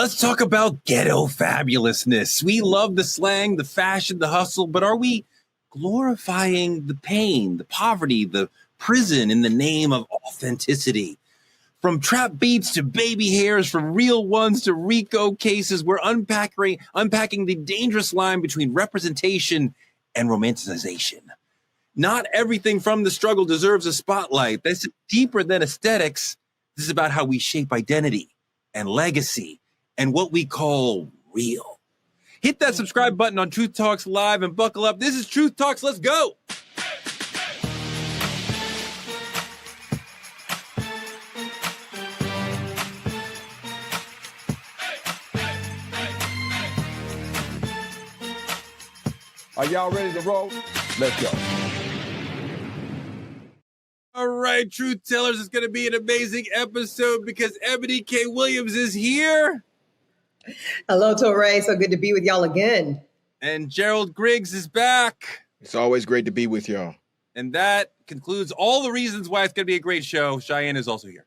Let's talk about ghetto fabulousness. We love the slang, the fashion, the hustle, but are we glorifying the pain, the poverty, the prison in the name of authenticity? From trap beats to baby hairs, from real ones to RICO cases, we're unpacking the dangerous line between representation and romanticization. Not everything from the struggle deserves a spotlight. This is deeper than aesthetics. This is about how we shape identity and legacy and what we call real. Hit that subscribe button on Truth Talks Live and buckle up. This is Truth Talks. Let's go. Are y'all ready to roll? Let's go. All right, Truth Tellers, it's going to be an amazing episode because Eboni K. Williams is here. Hello, Torre. So good to be with y'all again. And Gerald Griggs is back. It's always great to be with y'all. And that concludes all the reasons why it's going to be a great show. Cheyenne is also here.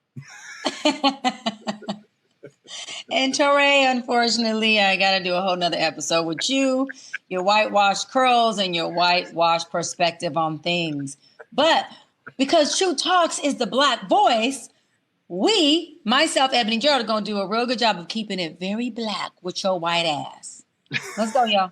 And Torre, unfortunately, I got to do a whole nother episode with you, your whitewashed curls, and your whitewashed perspective on things. But because Truth Talks is the Black voice, we, myself, Eboni, and Gerald, are going to do a real good job of keeping it very black with your white ass. Let's go, y'all.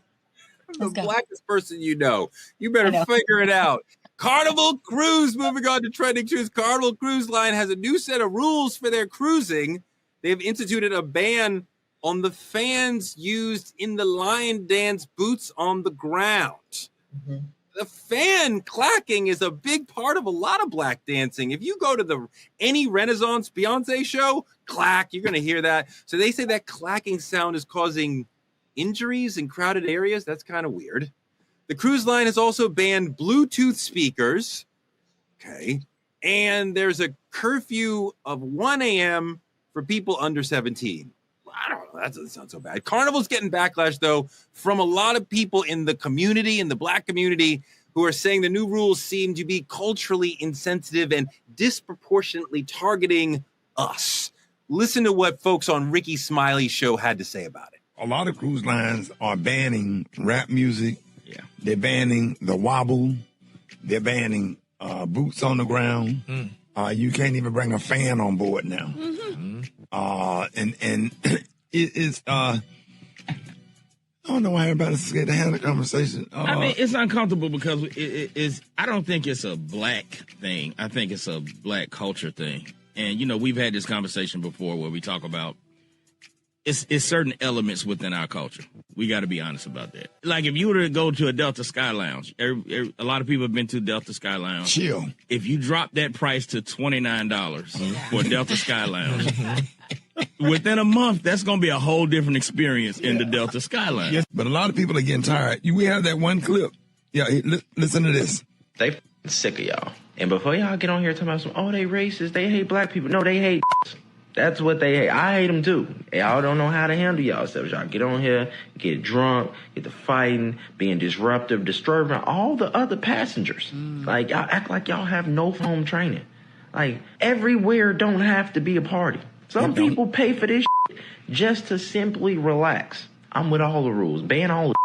The blackest person you know. You better figure it out. Carnival Cruise, moving on to trending truth. Carnival Cruise Line has a new set of rules for their cruising. They've instituted a ban on the fans used in the lion dance boots on the ground. Mm-hmm. The fan clacking is a big part of a lot of black dancing. If you go to any Renaissance Beyonce show, clack, you're going to hear that. So they say that clacking sound is causing injuries in crowded areas. That's kind of weird. The cruise line has also banned Bluetooth speakers. Okay. And there's a curfew of 1 a.m. for people under 17. I don't know. That doesn't sound so bad. Carnival's getting backlash, though, from a lot of people in the community, in the black community, who are saying the new rules seem to be culturally insensitive and disproportionately targeting us. Listen to what folks on Ricky Smiley's show had to say about it. A lot of cruise lines are banning rap music. Yeah. They're banning the wobble. They're banning boots on the ground. You can't even bring a fan on board now. Mm-hmm. And it is, I don't know why everybody's scared to have a conversation. I mean, it's uncomfortable because it is, I don't think it's a black thing. I think it's a black culture thing. And, you know, we've had this conversation before where we talk about it's certain elements within our culture. We got to be honest about that. Like if you were to go to a Delta Sky Lounge, a lot of people have been to Delta Sky Lounge. Chill. If you drop that price to $29 for Delta Sky Lounge, within a month, that's going to be a whole different experience in the Delta Sky Lounge. Yes, but a lot of people are getting tired. We have that one clip. Yeah, listen to this. They sick of y'all. And before y'all get on here talking about they racist, they hate black people. No, they hate. That's what they hate. I hate them too. Y'all don't know how to handle yourselves. Y'all get on here, get drunk, get to fighting, being disruptive, disturbing all the other passengers. Like, y'all act like y'all have no home training. Like, everywhere don't have to be a party. Some people pay for this just to simply relax. I'm with all the rules. Ban all the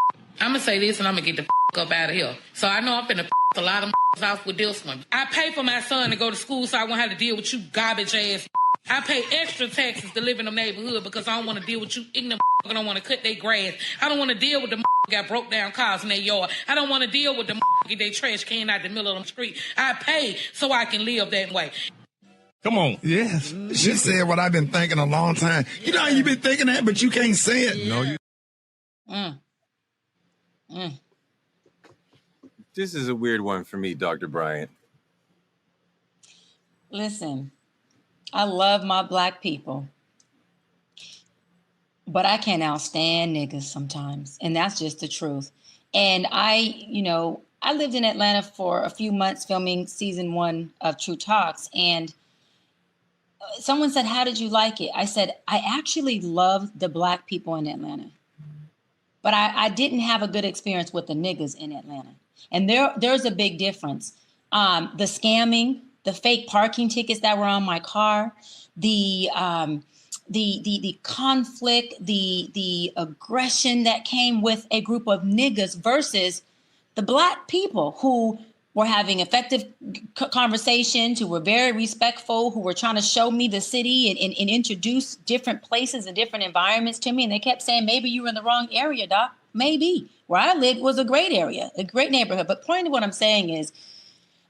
I'm going to say this and I'm going to get the up out of here. So I know I'm finna a lot of off with this one. I pay for my son to go to school so I won't have to deal with you garbage ass. I pay extra taxes to live in the neighborhood because I don't want to deal with you ignorant. I don't want to cut their grass. I don't want to deal with the got broke down cars in their yard. I don't want to deal with the get their trash can out the middle of the street. I pay so I can live that way. Come on. Yes. She said what I've been thinking a long time. You know how you've been thinking that, but you can't say it. No, you. This is a weird one for me, Dr. Bryant. Listen, I love my black people, but I can't outstand niggas sometimes. And that's just the truth. And I lived in Atlanta for a few months filming season 1 of True Talks. And someone said, how did you like it? I said, I actually love the black people in Atlanta, but I didn't have a good experience with the niggas in Atlanta. And there's a big difference. The scamming, the fake parking tickets that were on my car, the the conflict, the aggression that came with a group of niggas versus the Black people who were having effective conversations, who were very respectful, who were trying to show me the city and introduce different places and different environments to me. And they kept saying, maybe you were in the wrong area, Doc. Maybe. Where I lived was a great area, a great neighborhood. But point of what I'm saying is,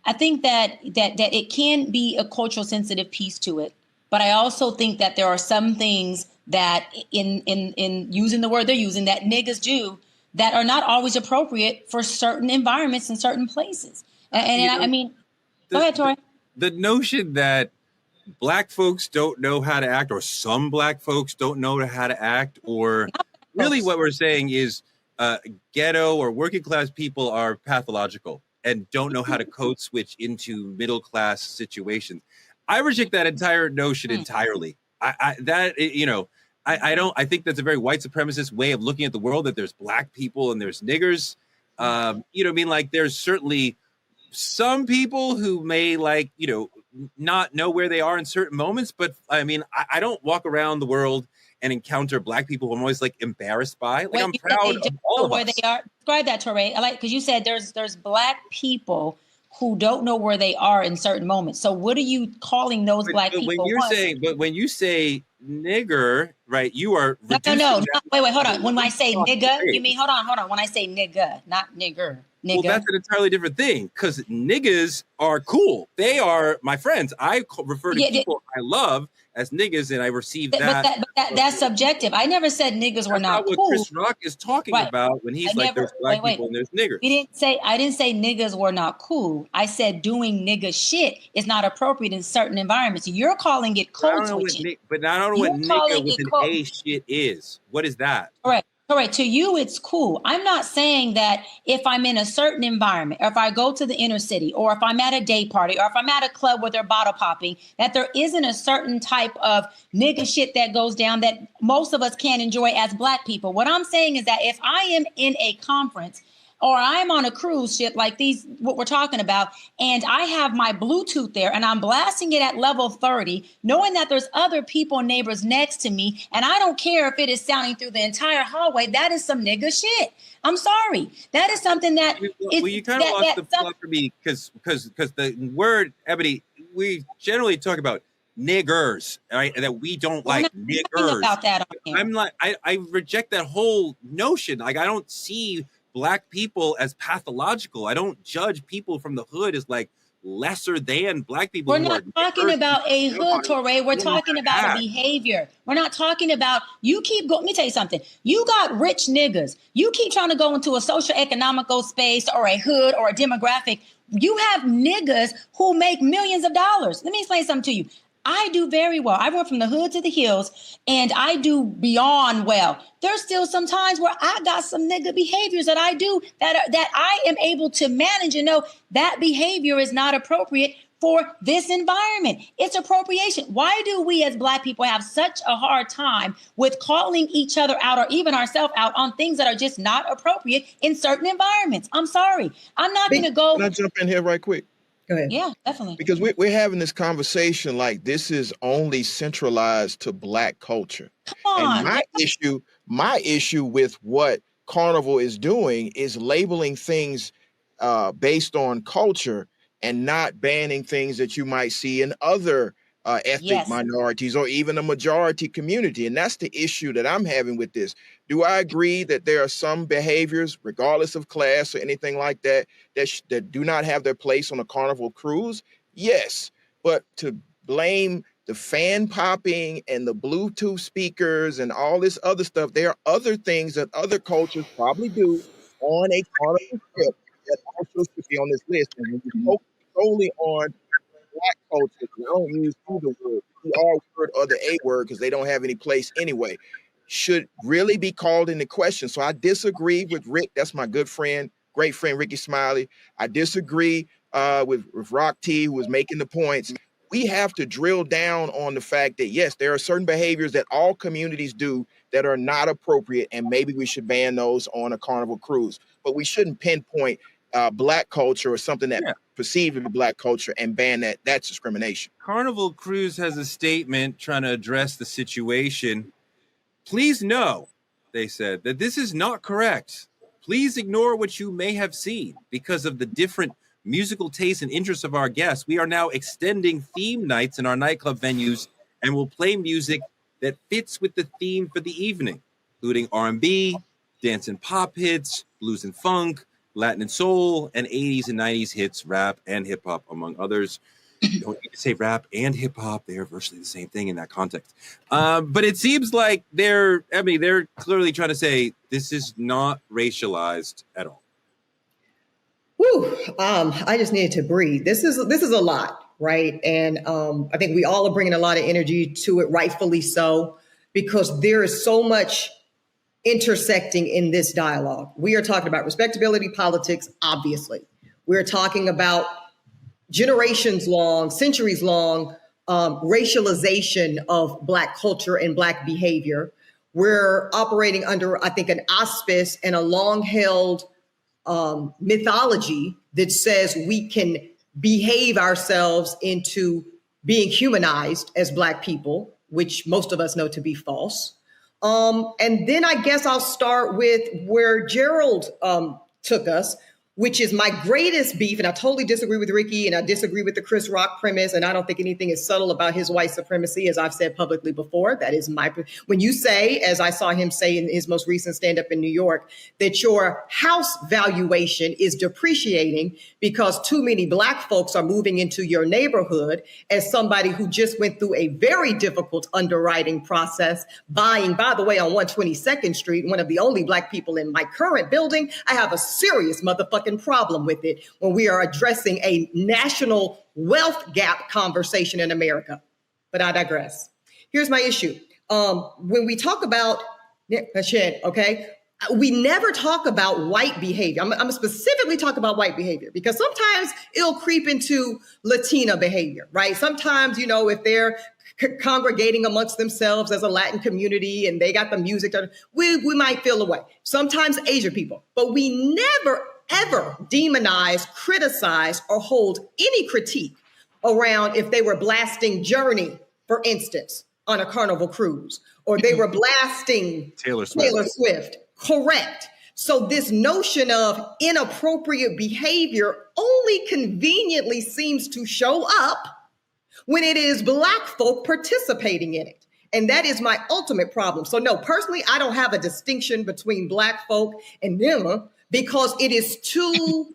I think that it can be a cultural sensitive piece to it. But I also think that there are some things that in using the word they're using, that niggas do, that are not always appropriate for certain environments and certain places. I mean, go ahead, Tori. The notion that Black folks don't know how to act, or some Black folks don't know how to act, or really what we're saying is ghetto or working class people are pathological and don't know how to code switch into middle class situations. I reject that entire notion entirely. I think that's a very white supremacist way of looking at the world, that there's Black people and there's niggers. You know what I mean? Like, there's certainly some people who may, like, you know, not know where they are in certain moments. But I mean, I don't walk around the world and encounter Black people who I'm always like embarrassed by. Like, I'm proud of all of us. They are. Describe that, Torre. I like, because you said there's Black people who don't know where they are in certain moments. So what are you calling those Black people? When you say nigger, right, you are no. Wait, hold on. When I say nigga, you mean hold on. When I say nigga, not nigger. Nigga. Well, that's an entirely different thing, because niggas are cool. They are my friends. I refer to people I love as niggas, and I receive that. But that's subjective. I never said niggas were not cool. What Chris Rock is talking about when he's there's Black people and there's niggers. I didn't say niggas were not cool. I said doing nigga shit is not appropriate in certain environments. You're calling it code switching. But I don't know what nigga with an A shit is. What is that? Correct. To you, it's cool. I'm not saying that if I'm in a certain environment, or if I go to the inner city, or if I'm at a day party, or if I'm at a club where they're bottle popping, that there isn't a certain type of nigga shit that goes down that most of us can't enjoy as Black people. What I'm saying is that if I am in a conference, or I'm on a cruise ship like what we're talking about, and I have my Bluetooth there and I'm blasting it at level 30, knowing that there's other people, neighbors next to me, and I don't care if it is sounding through the entire hallway, that is some nigga shit. I'm sorry. That is something that you kind of lost the plot for me, because the word, Eboni, we generally talk about niggers, right? And that we don't like niggers. About that on here. I'm like, I reject that whole notion. Like, I don't see Black people as pathological. I don't judge people from the hood as like lesser than Black people. We're not talking about a hood, Torre. We're talking about a behavior. We're not talking about, let me tell you something. You got rich niggas. You keep trying to go into a socio-economical space or a hood or a demographic. You have niggas who make millions of dollars. Let me explain something to you. I do very well. I went from the hood to the hills, and I do beyond well. There's still some times where I got some nigga behaviors that I do that I am able to manage and know that behavior is not appropriate for this environment. It's appropriation. Why do we as Black people have such a hard time with calling each other out, or even ourselves out, on things that are just not appropriate in certain environments? I'm sorry. I'm not going to go. Can I jump in here right quick? Go ahead. Yeah, definitely. Because we're having this conversation like this is only centralized to Black culture. Come on. And my issue with what Carnival is doing is labeling things based on culture and not banning things that you might see in other ethnic minorities or even a majority community. And that's the issue that I'm having with this. Do I agree that there are some behaviors, regardless of class or anything like that, that do not have their place on a Carnival cruise? Yes. But to blame the fan popping and the Bluetooth speakers and all this other stuff, there are other things that other cultures probably do on a Carnival trip that also should be on this list. And when you focus solely on Black culture, I don't use either word, the R word or the A word, because they don't have any place anyway, should really be called into question. So I disagree with Rick. That's my good friend, great friend, Ricky Smiley. I disagree with Rock T, who was making the points. We have to drill down on the fact that, yes, there are certain behaviors that all communities do that are not appropriate, and maybe we should ban those on a Carnival cruise. But we shouldn't pinpoint black culture or something that perceived to be black culture and ban that. That's discrimination. Carnival Cruise has a statement trying to address the situation. Please know, they said, that this is not correct. Please ignore what you may have seen because of the different musical tastes and interests of our guests. We are now extending theme nights in our nightclub venues and will play music that fits with the theme for the evening, including R&B, dance and pop hits, blues and funk, Latin and soul, and 80s and 90s hits, rap and hip hop, among others. You don't need to say rap and hip hop. They are virtually the same thing in that context. But it seems like they're clearly trying to say this is not racialized at all. Whew, I just needed to breathe. This is a lot, right? And I think we all are bringing a lot of energy to it, rightfully so, because there is so much intersecting in this dialogue. We are talking about respectability politics, obviously. We're talking about generations long, centuries long racialization of Black culture and Black behavior. We're operating under, I think, an auspice and a long-held mythology that says we can behave ourselves into being humanized as Black people, which most of us know to be false. And then I guess I'll start with where Gerald took us, which is my greatest beef. And I totally disagree with Ricky, and I disagree with the Chris Rock premise. And I don't think anything is subtle about his white supremacy, as I've said publicly before. That is when you say, as I saw him say in his most recent stand-up in New York, that your house valuation is depreciating because too many Black folks are moving into your neighborhood, as somebody who just went through a very difficult underwriting process, buying, by the way, on 122nd Street, one of the only Black people in my current building, I have a serious motherfucking problem with it when we are addressing a national wealth gap conversation in America. But I digress. Here's my issue. When we talk about shit, okay, we never talk about white behavior. I'm specifically talking about white behavior because sometimes it'll creep into Latina behavior, right? Sometimes, you know, if they're congregating amongst themselves as a Latin community and they got the music, we might feel away. Sometimes Asian people, but we never ever demonize, criticize, or hold any critique around if they were blasting Journey, for instance, on a Carnival cruise, or they were blasting Taylor Swift. Correct. So this notion of inappropriate behavior only conveniently seems to show up when it is Black folk participating in it. And that is my ultimate problem. So no, personally, I don't have a distinction between Black folk and them, because it is too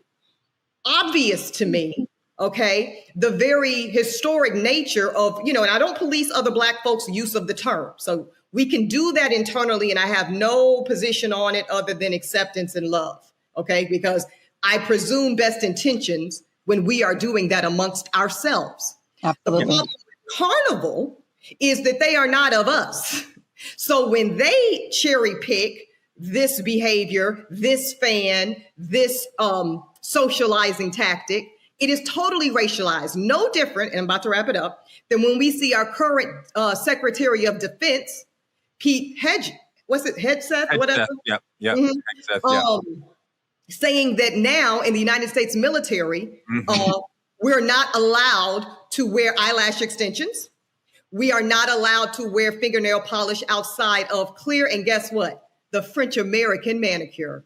obvious to me, okay, the very historic nature of, you know, and I don't police other Black folks' use of the term. So we can do that internally, and I have no position on it other than acceptance and love, okay, because I presume best intentions when we are doing that amongst ourselves. Absolutely. The problem with Carnival is that they are not of us. So when they cherry pick this behavior, this fan, this socializing tactic, it is totally racialized. No different, and I'm about to wrap it up, than when we see our current Secretary of Defense, Pete Hegseth, whatever. Yep. Mm-hmm. Hegseth, saying that now in the United States military, we're not allowed to wear eyelash extensions. We are not allowed to wear fingernail polish outside of clear, and guess what? The French American manicure,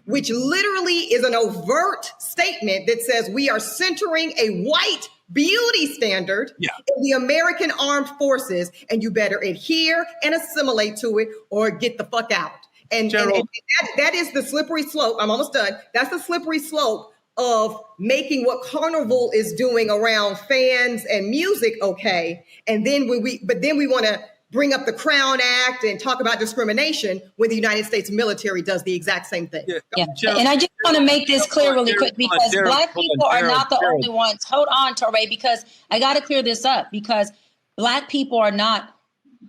which literally is an overt statement that says we are centering a white beauty standard in the American armed forces, and you better adhere and assimilate to it or get the fuck out. And that is the slippery slope. I'm almost done. That's the slippery slope of making what Carnival is doing around fans and music okay. And then we want to bring up the Crown Act and talk about discrimination when the United States military does the exact same thing. Yeah. And I just want to make this clear really quick, because Black people are not the only ones. Hold on, Torre, because I got to clear this up, because Black people are not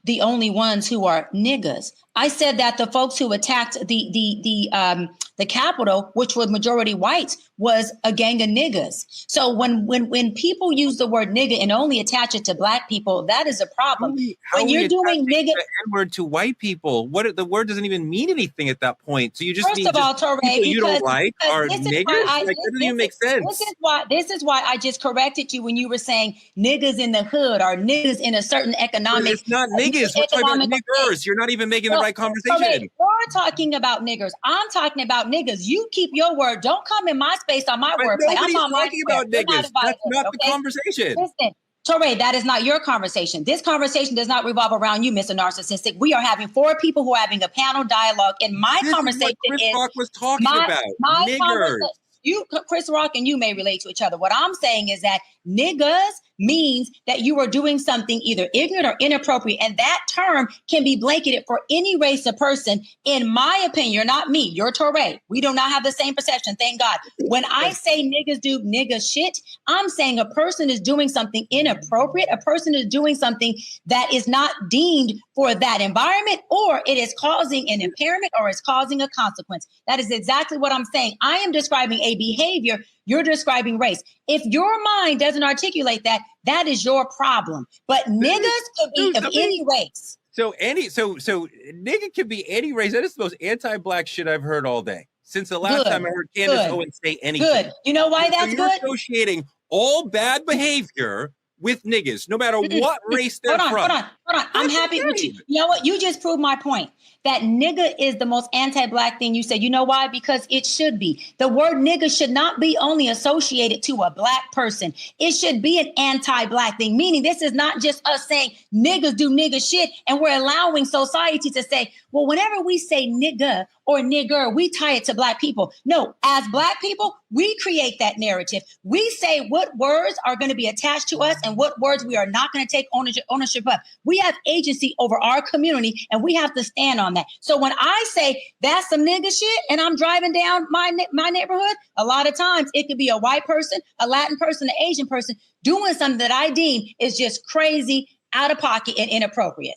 the only ones who are niggas. I said that the folks who attacked the Capitol, which was majority whites, was a gang of niggas. So when people use the word nigga and only attach it to Black people, that is a problem. When you're doing nigga, the N-word to white people, the word doesn't even mean anything at that point. So you just first mean of all, Torre, people you don't like are this is niggers. why That doesn't even make sense. This is why I just corrected you when you were saying niggas in the hood or niggas in a certain economic. It's not niggas. We're talking about niggers. You're not even making the right conversation. We're talking about niggers. I'm talking about niggas. You keep your word. Don't come in my space on my wordplay. I'm on my talking about niggas. That's not the conversation. Listen, Torre, that is not your conversation. This conversation does not revolve around you, Mr. Narcissistic. We are having 4 people who are having a panel dialogue, and my conversation is what Chris Rock was talking about. Niggers. You, Chris Rock, and you may relate to each other. What I'm saying is that niggas means that you are doing something either ignorant or inappropriate. And that term can be blanketed for any race or person. In my opinion, you're not me, you're Torre. We do not have the same perception, thank God. When I say niggas do nigga shit, I'm saying a person is doing something inappropriate. A person is doing something that is not deemed for that environment, or it is causing an impairment, or it's causing a consequence. That is exactly what I'm saying. I am describing a behavior. You're describing race. If your mind doesn't articulate that, that is your problem. But niggas could be of any race. So nigga can be any race. That is the most anti-Black shit I've heard all day. Since the last time I heard Candace Owens say anything. Good. You know why that's you're good? Associating all bad behavior with niggas, no matter what race they're from. Hold on. I'm happy with you. You know what? You just proved my point. That nigga is the most anti-Black thing you said. You know why? Because it should be. The word nigga should not be only associated to a Black person. It should be an anti-Black thing, meaning this is not just us saying niggas do nigga shit and we're allowing society to say, well, whenever we say nigga or nigger, we tie it to Black people. No, as Black people, we create that narrative. We say what words are going to be attached to us and what words we are not going to take ownership of. We have agency over our community and we have to stand on that. So when I say that's some nigga shit and I'm driving down my neighborhood, a lot of times it could be a white person, a Latin person, an Asian person doing something that I deem is just crazy, out of pocket, and inappropriate.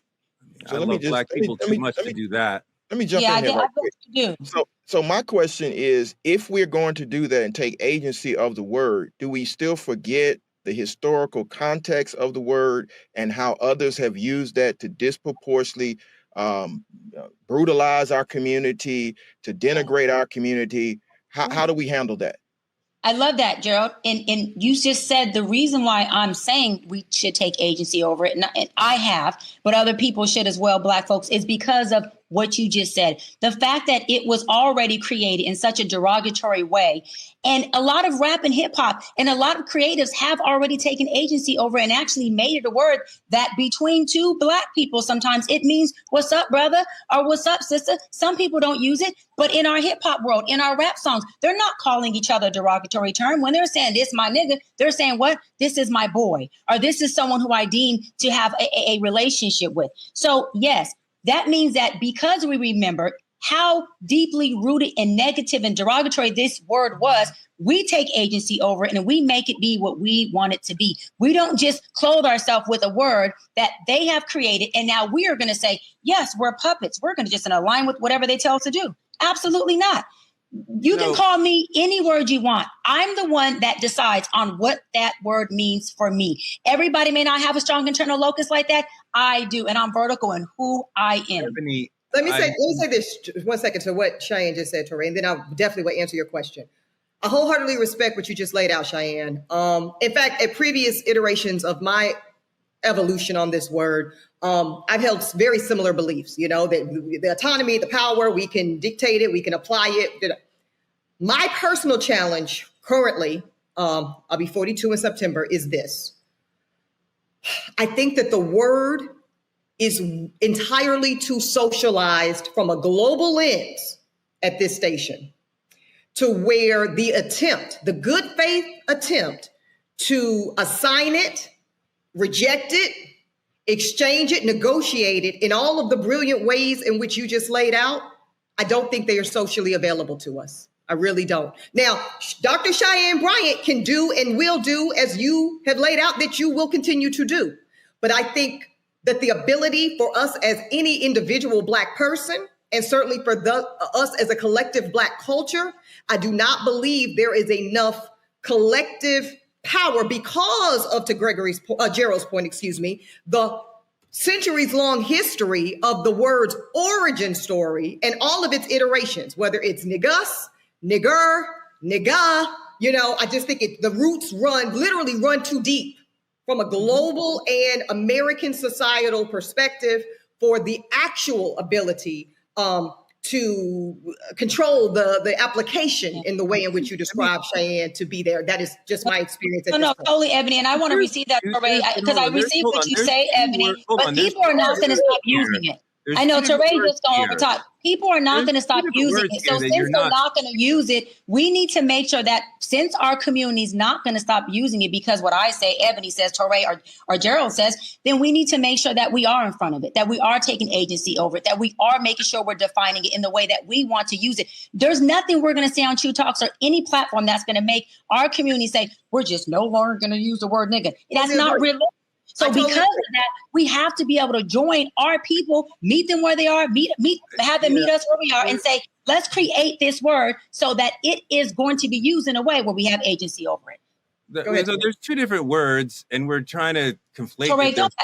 So I love Black people too much to do that. Let me jump in here right quick. So my question is, if we're going to do that and take agency of the word, do we still forget the historical context of the word and how others have used that to disproportionately brutalize our community, to denigrate our community? How do we handle that? I love that, Gerald. And you just said the reason why I'm saying we should take agency over it, and I have, but other people should as well, Black folks, is because of what you just said. The fact that it was already created in such a derogatory way. And a lot of rap and hip hop and a lot of creatives have already taken agency over and actually made it a word that between two Black people, sometimes it means what's up, brother, or what's up, sister. Some people don't use it, but in our hip hop world, in our rap songs, they're not calling each other a derogatory term. When they're saying this, my nigga, they're saying what? This is my boy, or this is someone who I deem to have a relationship with. So yes, that means that because we remember how deeply rooted and negative and derogatory this word was, we take agency over it and we make it be what we want it to be. We don't just clothe ourselves with a word that they have created. And now we are going to say, yes, we're puppets. We're going to just align with whatever they tell us to do. Absolutely not. You can call me any word you want. I'm the one that decides on what that word means for me. Everybody may not have a strong internal locus like that. I do. And I'm vertical in who I am. Eboni, let me say this 1 second to what Cheyenne just said, Torre, and then I definitely will answer your question. I wholeheartedly respect what you just laid out, Cheyenne. In fact, at previous iterations of my evolution on this word, I've held very similar beliefs, that the autonomy, the power, we can dictate it, we can apply it. My personal challenge currently, I'll be 42 in September, is this. I think that the word is entirely too socialized from a global lens at this station, to where the good faith attempt to assign it, reject it, exchange it, negotiate it in all of the brilliant ways in which you just laid out, I don't think they are socially available to us. I really don't. Now, Dr. Cheyenne Bryant can do and will do as you have laid out that you will continue to do. But I think that the ability for us as any individual Black person, and certainly for us as a collective Black culture, I do not believe there is enough collective power because of, to Gerald's point, the centuries-long history of the word's origin story and all of its iterations, whether it's niggas, nigger, nigga, I just think the roots literally run too deep from a global and American societal perspective for the actual ability to control the application in the way in which you describe, Cheyenne, to be there. That is just my experience. No, totally, Ebony, and I want to receive that, Teray, because I receive what you say, Ebony, but people are not going to stop using it. I know Teray just going over top. People are not going to stop using it. So since they're not going to use it, we need to make sure that since our community is not going to stop using it, because what I say, Ebony says, Teray or Gerald says, then we need to make sure that we are in front of it, that we are taking agency over it, that we are making sure we're defining it in the way that we want to use it. There's nothing we're going to say on True Talks or any platform that's going to make our community say, we're just no longer going to use the word nigga. That's not realistic. So because of that, we have to be able to join our people, meet them where they are, have them meet us where we are, and say, let's create this word so that it is going to be used in a way where we have agency over it. So there's two different words, and we're trying to conflate. Please don't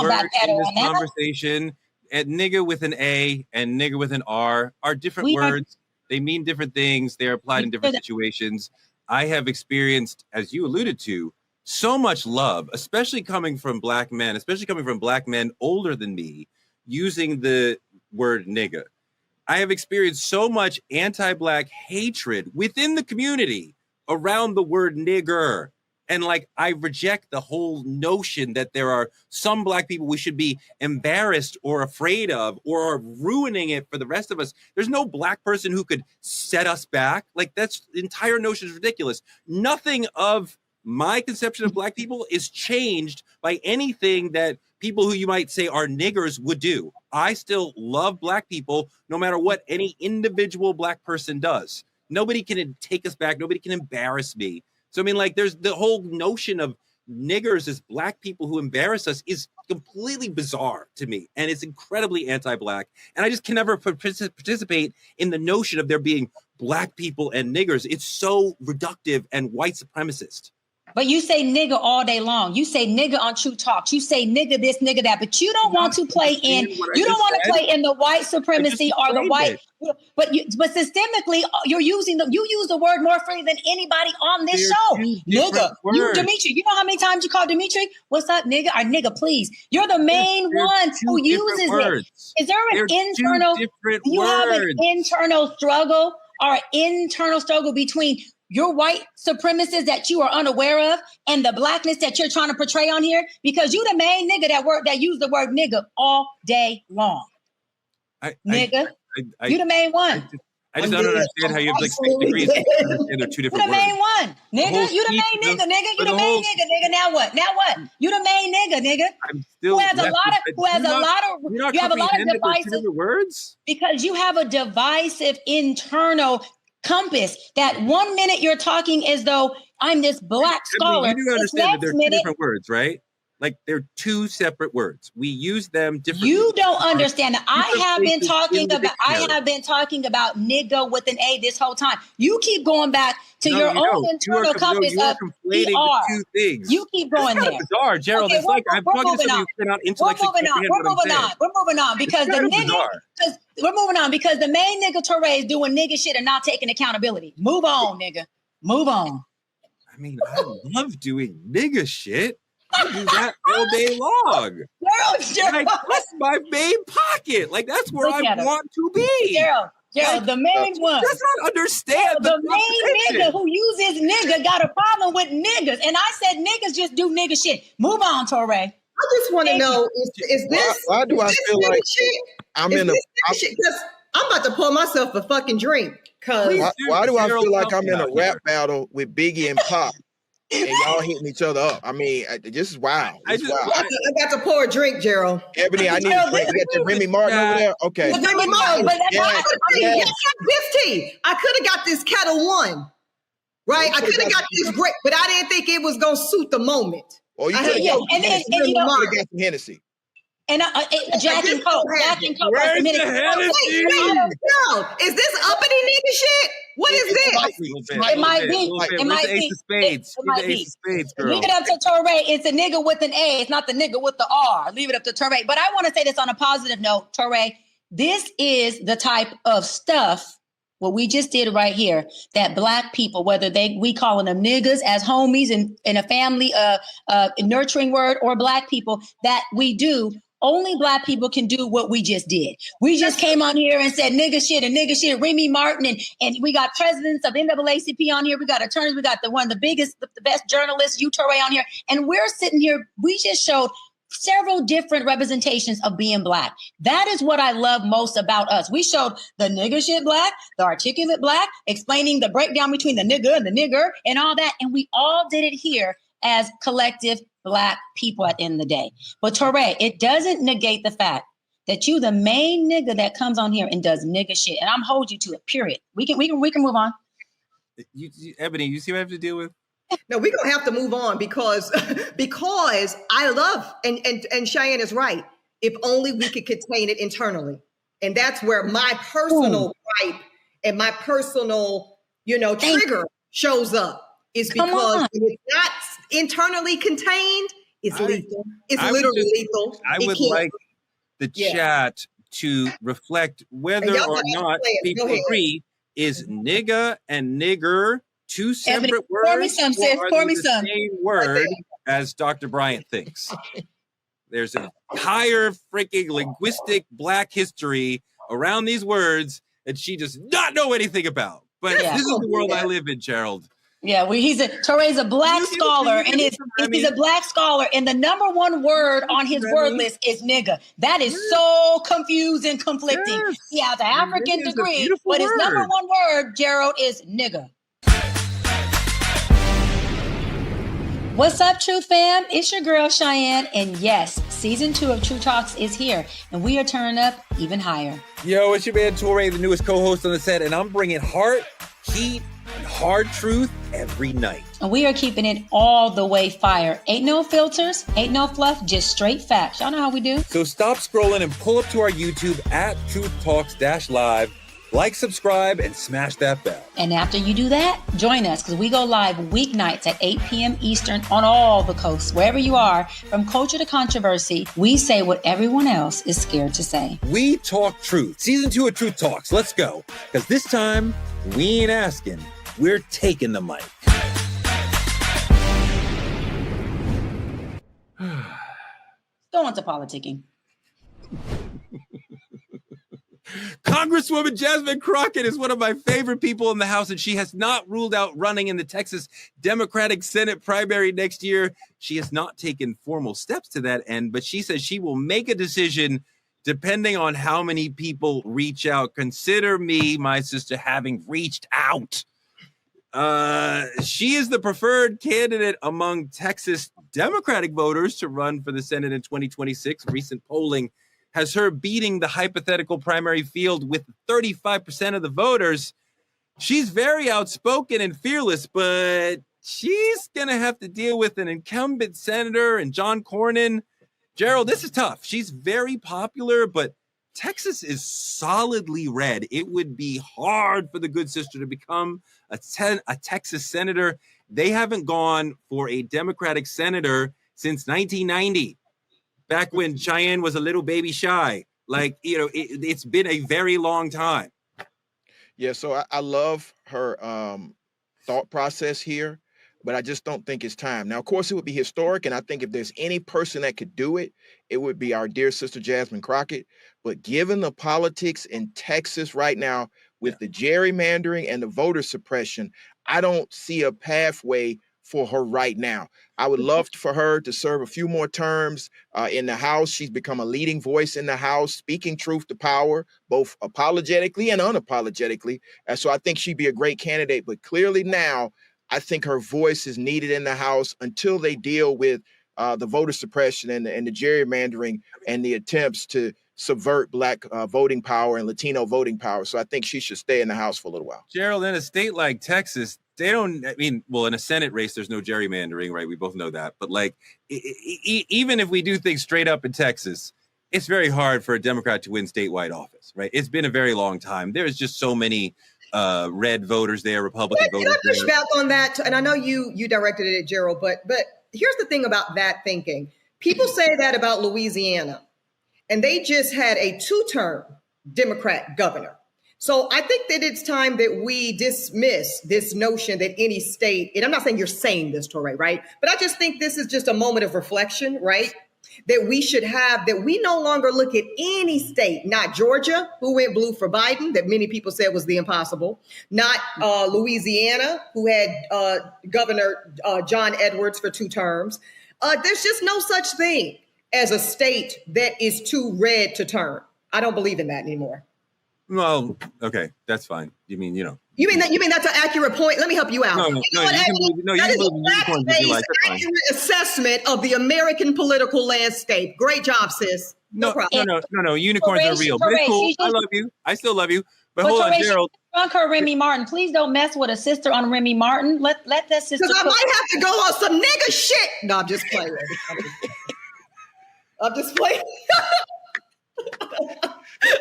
backpedal on this conversation. And nigga with an A and nigga with an R are different words. They mean different things. They're applied in different situations. I have experienced, as you alluded to, so much love, especially coming from Black men, older than me, using the word nigga. I have experienced so much anti-Black hatred within the community around the word nigger. And I reject the whole notion that there are some Black people we should be embarrassed or afraid of or are ruining it for the rest of us. There's no Black person who could set us back. That's the entire notion is ridiculous. Nothing of my conception of Black people is changed by anything that people who you might say are niggers would do. I still love Black people no matter what any individual Black person does. Nobody can take us back. Nobody can embarrass me. So, there's the whole notion of niggers as Black people who embarrass us is completely bizarre to me. And it's incredibly anti-Black. And I just can never participate in the notion of there being Black people and niggers. It's so reductive and white supremacist. But you say nigga all day long. You say nigga on True Talks. You say nigga this, nigga that. But you don't want to play in. You don't want to play in the white supremacy or the white. But systemically, you use the word more freely than anybody on this show. Nigga, you Dimitri. You know how many times you call Dimitri? What's up, nigga? Or nigga, please. You're the main one who uses it. Is there an internal? Do you have an internal struggle or an internal struggle between your white supremacists that you are unaware of and the Blackness that you're trying to portray on here? Because you the main nigga that use the word nigga all day long. You the main one. I just don't understand how you have 6 degrees and they're two different words. You the main one. Nigga, you the main nigga, nigga. You the main nigga, nigga. Now what? You the main nigga, nigga. You have a lot of divisive words. Because you have a divisive internal compass that 1 minute you're talking as though I'm this Black scholar. You do understand that they're two different words, right? They're two separate words. We use them differently. You don't understand that. I have been talking about nigga with an A this whole time. You keep going back to your own internal compass of conflating the two things. You keep going there. Bizarre, Gerald. Okay, it's I'm talking to somebody who cannot intellectually comprehend what I'm saying. We're moving on because the main nigga Teray is doing nigga shit and not taking accountability. Move on, nigga. Move on. I love doing nigga shit. I do that all day long. Gerald. That's my main pocket. That's where I want to be. Gerald, the main one. Does not understand the main nigga who uses nigga got a problem with niggas. And I said niggas just do nigga shit. Move on, Teray. I just want to know, is this... Why do I feel like I'm in a... I'm about to pour myself a fucking drink. Why do I feel like I'm in a rap battle with Biggie and Pop? And y'all hitting each other up. This is wild. I got to pour a drink, Gerald. Ebony, I need a drink. You got your Remy Martin over there? Okay. Remy Martin. This tea. I could have got this Kettle One, right? I could have got this great, but I didn't think it was going to suit the moment. Oh, you could have got some Hennessy. And Jack and Coke. Jack and Coke. Where's Wait, the Hennessy? no, is this uppity nigga shit? What is this? It might be. It might be. Ace of Spades. It might be. Ace of Spades, girl. Leave it up to Touré. It's a nigga with an A. It's not the nigga with the R. Leave it up to Touré. But I want to say this on a positive note, Touré. This is the type of stuff, what we just did right here, that Black people, whether we calling them niggas as homies in a family, nurturing word, or Black people, that we do. Only Black people can do what we just did. We just came on here and said nigga shit, Remy Martin, and we got presidents of NAACP on here. We got attorneys. We got one of the biggest, the best journalists, Touré, on here. And we're sitting here. We just showed several different representations of being Black. That is what I love most about us. We showed the nigga shit Black, the articulate Black, explaining the breakdown between the nigga and the nigger and all that. And we all did it here as collective Black people at the end of the day. But Touré, it doesn't negate the fact that you the main nigga that comes on here and does nigga shit. And I'm hold you to it, period. We can move on. Ebony, you see what I have to deal with? No, we're gonna have to move on because I love and Cheyenne is right. If only we could contain it internally. And that's where my personal gripe and my personal, trigger shows up. Is because when it's not internally contained, it's lethal. It's literally lethal. I would like the chat to reflect whether or not people agree. Is nigga and nigger two separate words? Pour me some, sis. Pour me some. Same word as Dr. Bryant thinks. There's an entire freaking linguistic Black history around these words that she does not know anything about. But this is the world I live in, Gerald. Yeah, Touré's a Black scholar, and he's a Black scholar, and the number one word on his word list is nigga. That is so confusing, conflicting. Yes. He has an African degree, but his number one word, Gerald, is nigga. What's up, True Fam? It's your girl, Cheyenne, and yes, season 2 of True Talks is here, and we are turning up even higher. Yo, it's your man, Touré, the newest co-host on the set, and I'm bringing heart, heat, and hard truth every night. And we are keeping it all the way fire. Ain't no filters, ain't no fluff, just straight facts. Y'all know how we do. So stop scrolling and pull up to our YouTube at Truth Talks-Live. Like, subscribe, and smash that bell. And after you do that, join us because we go live weeknights at 8 p.m. Eastern on all the coasts, wherever you are. From culture to controversy, we say what everyone else is scared to say. We talk truth. Season 2 of Truth Talks. Let's go. Because this time, we ain't asking. We're taking the mic. Go on to politicking. Congresswoman Jasmine Crockett is one of my favorite people in the House, and she has not ruled out running in the Texas Democratic Senate primary next year. She has not taken formal steps to that end, but she says she will make a decision depending on how many people reach out. Consider me, my sister, having reached out. She is the preferred candidate among Texas Democratic voters to run for the Senate in 2026. Recent polling has her beating the hypothetical primary field with 35% of the voters. She's very outspoken and fearless, but she's going to have to deal with an incumbent senator and John Cornyn. Gerald, this is tough. She's very popular, but Texas is solidly red. It would be hard for the good sister to become a Texas senator. They haven't gone for a Democratic senator since 1990. Back when Cheyenne was a little baby shy. It's been a very long time. Yeah, so I love her thought process here, but I just don't think it's time. Now, of course, it would be historic, and I think if there's any person that could do it, it would be our dear sister Jasmine Crockett. But given the politics in Texas right now with the gerrymandering and the voter suppression, I don't see a pathway for her right now. I would love for her to serve a few more terms in the House. She's become a leading voice in the House, speaking truth to power, both apologetically and unapologetically. And so I think she'd be a great candidate. But clearly now, I think her voice is needed in the House until they deal with the voter suppression and the gerrymandering and the attempts to subvert Black voting power and Latino voting power. So I think she should stay in the House for a little while. Gerald, in a state like Texas, in a Senate race, there's no gerrymandering, right? We both know that. But even if we do things straight up in Texas, it's very hard for a Democrat to win statewide office, right? It's been a very long time. There's just so many red voters there, Republican voters. Can I push back on that? And I know you directed it at Gerald, but here's the thing about that thinking. People say that about Louisiana, and they just had a 2-term Democrat governor. So I think that it's time that we dismiss this notion that any state, and I'm not saying you're saying this, Torre, right? But I just think this is just a moment of reflection, right? That we should have, that we no longer look at any state, not Georgia, who went blue for Biden, that many people said was the impossible, not Louisiana, who had Governor John Edwards for 2 terms. There's just no such thing as a state that is too red to turn. I don't believe in that anymore. Well, okay, that's fine. You mean You mean that's an accurate point? Let me help you out. No, that is a fact-based, accurate assessment of the American political landscape. Great job, sis. No problem. No. Unicorns are real. But it's cool. I love you. I still love you. But hold on, Gerald. Drunk her Remy Martin. Please don't mess with a sister on Remy Martin. Let that sister. Because I might have to go on some nigga shit. No, I'm just playing. I'm just playing.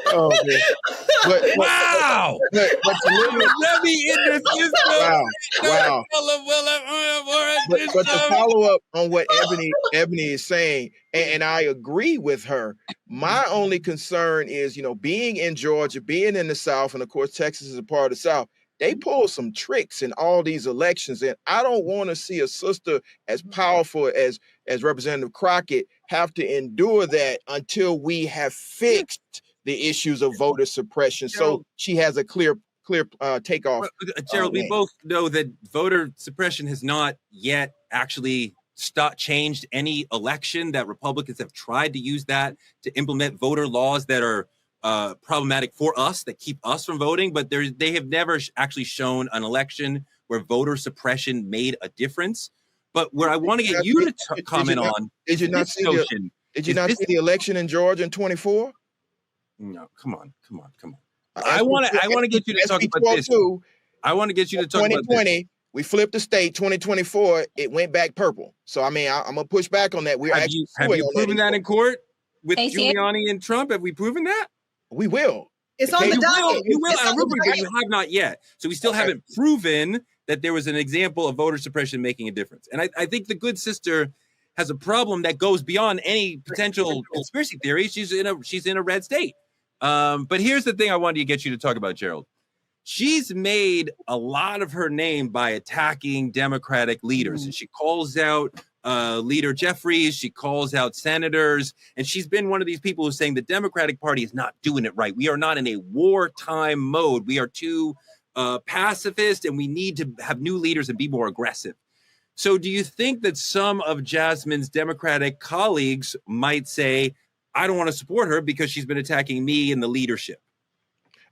Oh, man. Wow! But Let me in the system. Wow. But to follow up on what Eboni is saying, and I agree with her, my only concern is, being in Georgia, being in the South, and of course, Texas is a part of the South, they pull some tricks in all these elections. And I don't want to see a sister as powerful as Representative Crockett have to endure that until we have fixed the issues of voter suppression. So she has a clear takeoff. Gerald, we both know that voter suppression has not yet actually changed any election, that Republicans have tried to use that to implement voter laws that are problematic for us, that keep us from voting, but they have never actually shown an election where voter suppression made a difference. But where I want to get you to comment on, did you not see the election in Georgia in 24? No, come on. I want to get you to talk about this. I want to get you to talk about 2020. We flipped the state. 2024, it went back purple. So I mean, I'm gonna push back on that. Have you proven that in court with Giuliani and Trump? Have we proven that? We will. It's on the docket. You will. But you have not yet. So we still haven't proven that there was an example of voter suppression making a difference. And I think the good sister has a problem that goes beyond any potential conspiracy theory. She's in a red state. But here's the thing I wanted to get you to talk about, Gerald. She's made a lot of her name by attacking Democratic leaders. And she calls out Leader Jeffries. She calls out senators. And she's been one of these people who's saying the Democratic Party is not doing it right. We are not in a wartime mode. We are too pacifist, and we need to have new leaders and be more aggressive. So do you think that some of Jasmine's Democratic colleagues might say, I don't want to support her because she's been attacking me and the leadership?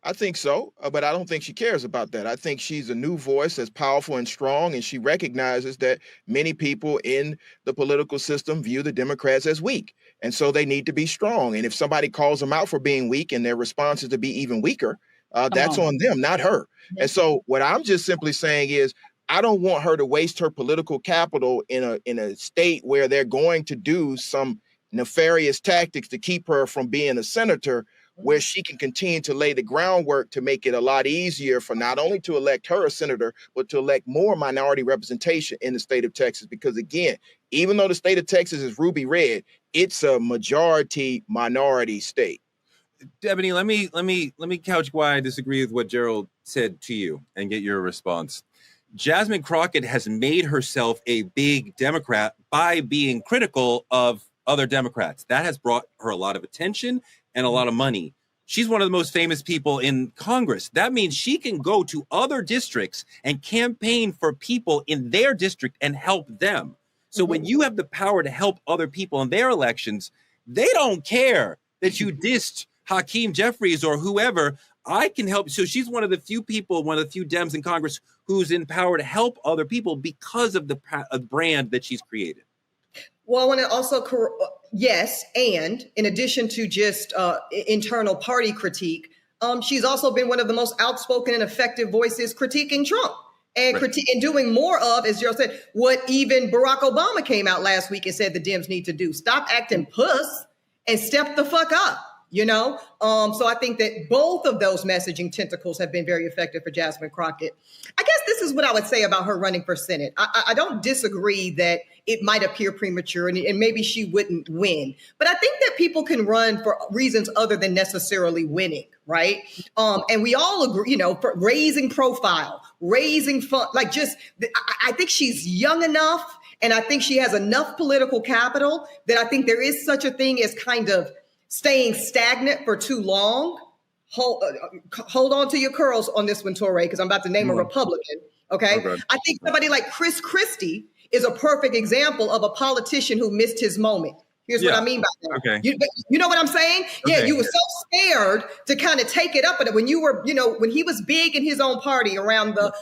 I think so, but I don't think she cares about that. I think she's a new voice that's powerful and strong, and she recognizes that many people in the political system view the Democrats as weak, and so they need to be strong. And if somebody calls them out for being weak and their response is to be even weaker, that's on them, not her. And so what I'm just simply saying is, I don't want her to waste her political capital in a state where they're going to do some nefarious tactics to keep her from being a senator, where she can continue to lay the groundwork to make it a lot easier for not only to elect her a senator, but to elect more minority representation in the state of Texas. Because again, even though the state of Texas is ruby red, it's a majority minority state. Eboni, let me couch why I disagree with what Gerald said to you and get your response. Jasmine Crockett has made herself a big Democrat by being critical of other Democrats. That has brought her a lot of attention and a lot of money. She's one of the most famous people in Congress. That means she can go to other districts and campaign for people in their district and help them. So when you have the power to help other people in their elections, they don't care that you dissed Hakeem Jeffries or whoever. I can help. So she's one of the few people, one of the few Dems in Congress who's in power to help other people because of the brand that she's created. Well, I want to also, yes, and in addition to just internal party critique, she's also been one of the most outspoken and effective voices critiquing Trump and and doing more of, as Gerald said, what even Barack Obama came out last week and said the Dems need to do. Stop acting puss and step the fuck up. So I think that both of those messaging tentacles have been very effective for Jasmine Crockett. I guess this is what I would say about her running for Senate. I don't disagree that it might appear premature and maybe she wouldn't win, but I think that people can run for reasons other than necessarily winning, right? And we all agree, for raising profile, raising fun, I think she's young enough and I think she has enough political capital that I think there is such a thing as kind of staying stagnant for too long. Hold on to your curls on this one, Torre, because I'm about to name a Republican. Okay. I think somebody like Chris Christie is a perfect example of a politician who missed his moment. Here's what I mean by that. Okay. You know what I'm saying? Okay. Yeah, you were so scared to kind of take it up. But when you were, when he was big in his own party around the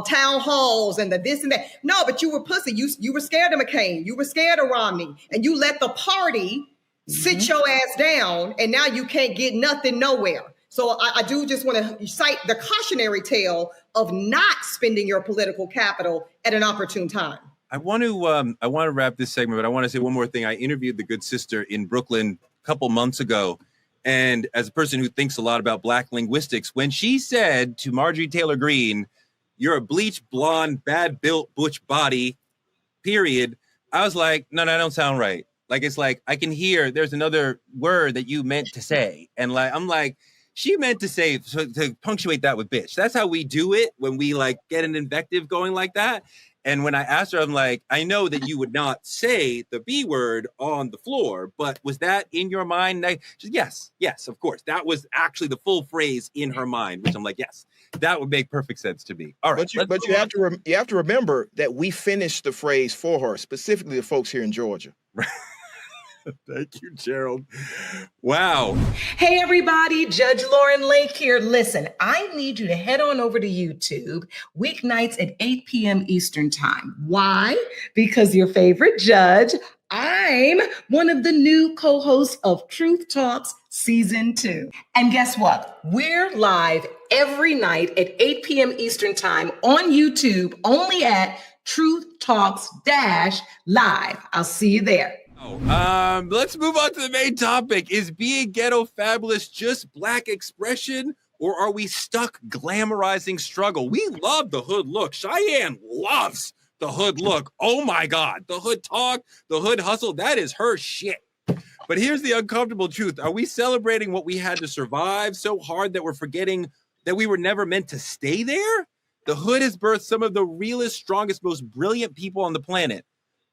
town halls and the this and that. No, but you were pussy. You were scared of McCain. You were scared of Romney. And you let the party sit your ass down, and now you can't get nothing nowhere. So I do just want to cite the cautionary tale of not spending your political capital at an opportune time. I want to wrap this segment, but I want to say one more thing. I interviewed the good sister in Brooklyn a couple months ago, and as a person who thinks a lot about Black linguistics, when she said to Marjorie Taylor Greene, "You're a bleached, blonde, bad-built, butch body," period, I was like, no, that don't sound right. Like, it's like, I can hear there's another word that you meant to say. And I'm like, she meant to say, to punctuate that with bitch. That's how we do it when we get an invective going like that. And when I asked her, I'm like, I know that you would not say the B word on the floor, but was that in your mind? She said, yes, of course. That was actually the full phrase in her mind, which I'm like, yes, that would make perfect sense to me. All right. But you have to remember that we finished the phrase for her, specifically the folks here in Georgia. Thank you, Gerald. Wow. Hey, everybody. Judge Lauren Lake here. Listen, I need you to head on over to YouTube weeknights at 8 p.m. Eastern Time. Why? Because your favorite judge, I'm one of the new co-hosts of Truth Talks Season 2. And guess what? We're live every night at 8 p.m. Eastern Time on YouTube, only at Truth Talks Live. I'll see you there. Let's move on to the main topic. Is being ghetto fabulous just Black expression, or are we stuck glamorizing struggle? We love the hood look. Cheyenne loves the hood look. Oh my God. The hood talk, the hood hustle, that is her shit. But here's the uncomfortable truth. Are we celebrating what we had to survive so hard that we're forgetting that we were never meant to stay there? The hood has birthed some of the realest, strongest, most brilliant people on the planet.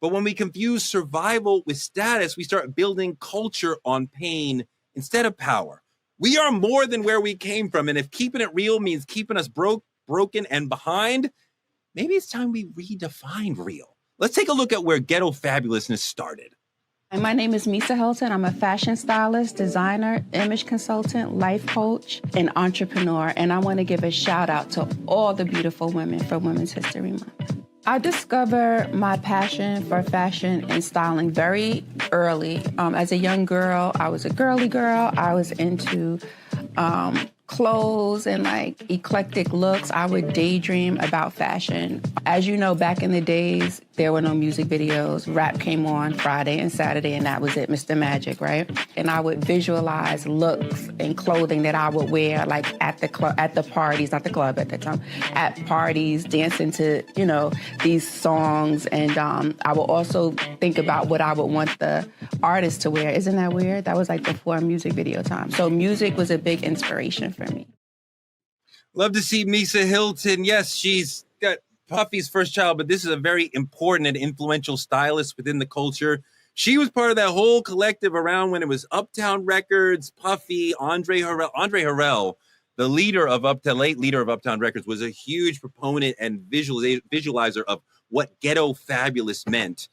But when we confuse survival with status, we start building culture on pain instead of power. We are more than where we came from. And if keeping it real means keeping us broken and behind, maybe it's time we redefine real. Let's take a look at where ghetto fabulousness started. My name is Misa Hilton. I'm a fashion stylist, designer, image consultant, life coach, and entrepreneur. And I want to give a shout out to all the beautiful women for Women's History Month. I discovered my passion for fashion and styling very early. As a young girl, I was a girly girl. I was into clothes and eclectic looks. I would daydream about fashion. As you know, back in the days, there were no music videos. Rap came on Friday and Saturday, and that was it, Mr. Magic, right? And I would visualize looks and clothing that I would wear, at the parties, not the club at the time, at parties, dancing to, these songs. And I would also think about what I would want the artist to wear. Isn't that weird? That was before music video time. So music was a big inspiration for me. Love to see Misa Hilton. Yes, she's got Puffy's first child, but this is a very important and influential stylist within the culture. She was part of that whole collective around when it was Uptown Records, Puffy, Andre Harrell. Andre Harrell, the late leader of Uptown Records, was a huge proponent and visualizer of what ghetto fabulous meant.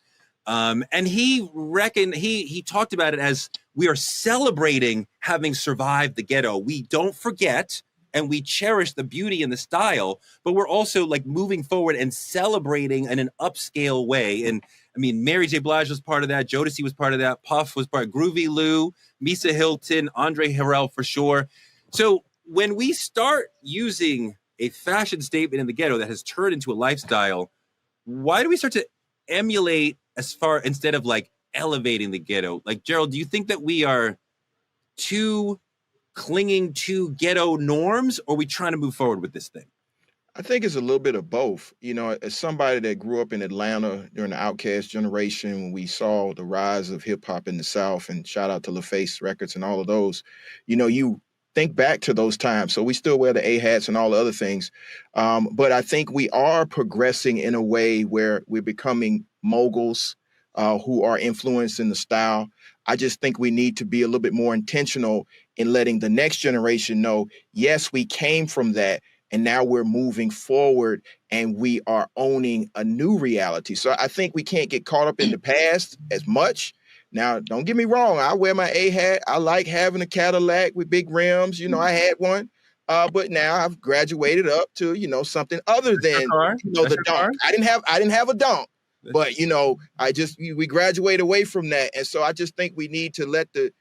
And he talked about it as we are celebrating having survived the ghetto. We don't forget and we cherish the beauty and the style, but we're also moving forward and celebrating in an upscale way. And I mean, Mary J. Blige was part of that. Jodeci was part of that. Puff was part of Groovy Lou, Misa Hilton, Andre Harrell for sure. So when we start using a fashion statement in the ghetto that has turned into a lifestyle, why do we start to emulate instead of elevating the ghetto? Like, Gerald, do you think that we are too clinging to ghetto norms, or are we trying to move forward with this thing? I think it's a little bit of both. You know, as somebody that grew up in Atlanta during the Outkast generation, when we saw the rise of hip hop in the South, and shout out to LaFace Records and all of those, you know, you think back to those times. So we still wear the A hats and all the other things. But I think we are progressing in a way where we're becoming moguls who are influenced in the style. I just think we need to be a little bit more intentional in letting the next generation know, yes, we came from that. And now we're moving forward and we are owning a new reality. So I think we can't get caught up in the past as much. Now, don't get me wrong. I wear my A hat. I like having a Cadillac with big rims. You know, I had one. But now I've graduated up to, you know, something other than, you know, the dunk. I didn't have a dunk. But, you know, we graduate away from that. And so I just think we need to let the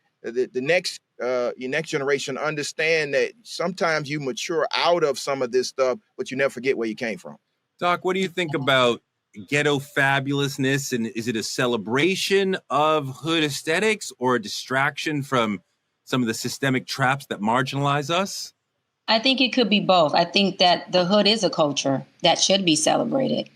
next your next generation understand that sometimes you mature out of some of this stuff, but you never forget where you came from. Doc, what do you think about ghetto fabulousness? And is it a celebration of hood aesthetics or a distraction from some of the systemic traps that marginalize us? I think it could be both. I think that the hood is a culture that should be celebrated,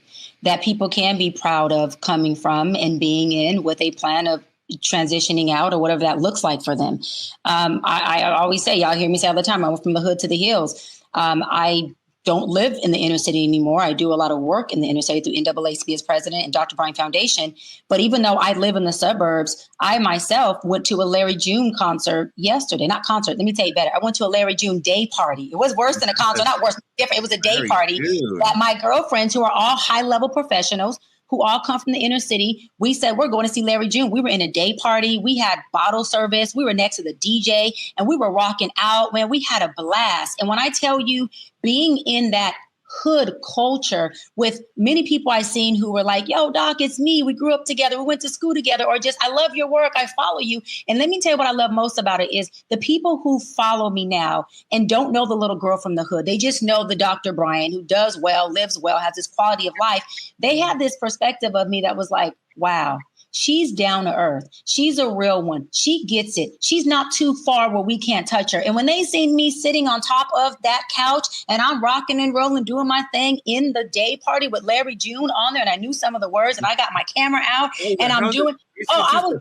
that people can be proud of coming from and being in with a plan of transitioning out or whatever that looks like for them. I always say, y'all hear me say all the time, I went from the hood to the hills. I don't live in the inner city anymore. I do a lot of work in the inner city through NAACP as president and Dr. Bryant Foundation. But even though I live in the suburbs, I myself went to a Larry June concert yesterday. Not concert, let me tell you better. I went to a Larry June day party. It was worse than a concert, not worse, different. It was a day party that my girlfriends, who are all high-level professionals, who all come from the inner city, we said, we're going to see Larry June. We were in a day party. We had bottle service. We were next to the DJ and we were rocking out. Man, we had a blast. And when I tell you, being in that hood culture with many people I've seen who were like, yo, Doc, it's me. We grew up together. We went to school together, or just, I love your work. I follow you. And let me tell you what I love most about it is the people who follow me now and don't know the little girl from the hood. They just know the Dr. Brian who does well, lives well, has this quality of life. They had this perspective of me that was like, wow, she's down to earth. She's a real one. She gets it. She's not too far where we can't touch her. And when they seen me sitting on top of that couch and I'm rocking and rolling, doing my thing in the day party with Larry June on there, and I knew some of the words and I got my camera out and I'm doing. Look at the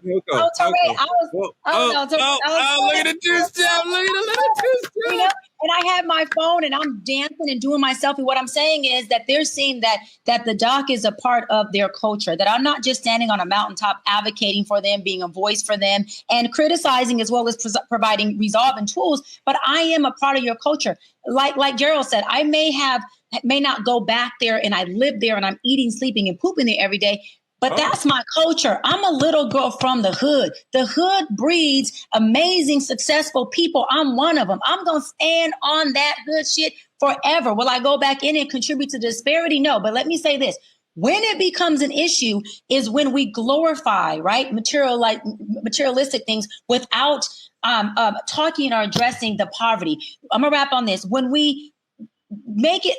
two-step, look at the little two-step. You know, and I have my phone and I'm dancing and doing my selfie. What I'm saying is that they're seeing that the doc is a part of their culture, that I'm not just standing on a mountaintop advocating for them, being a voice for them and criticizing as well as providing resolve and tools, but I am a part of your culture. Like Gerald said, I may not go back there and I live there and I'm eating, sleeping and pooping there every day. But that's my culture. I'm a little girl from the hood. The hood breeds amazing, successful people. I'm one of them. I'm going to stand on that hood shit forever. Will I go back in and contribute to disparity? No. But let me say this. When it becomes an issue is when we glorify, right, materialistic things without talking or addressing the poverty. I'm going to wrap on this. When we make it,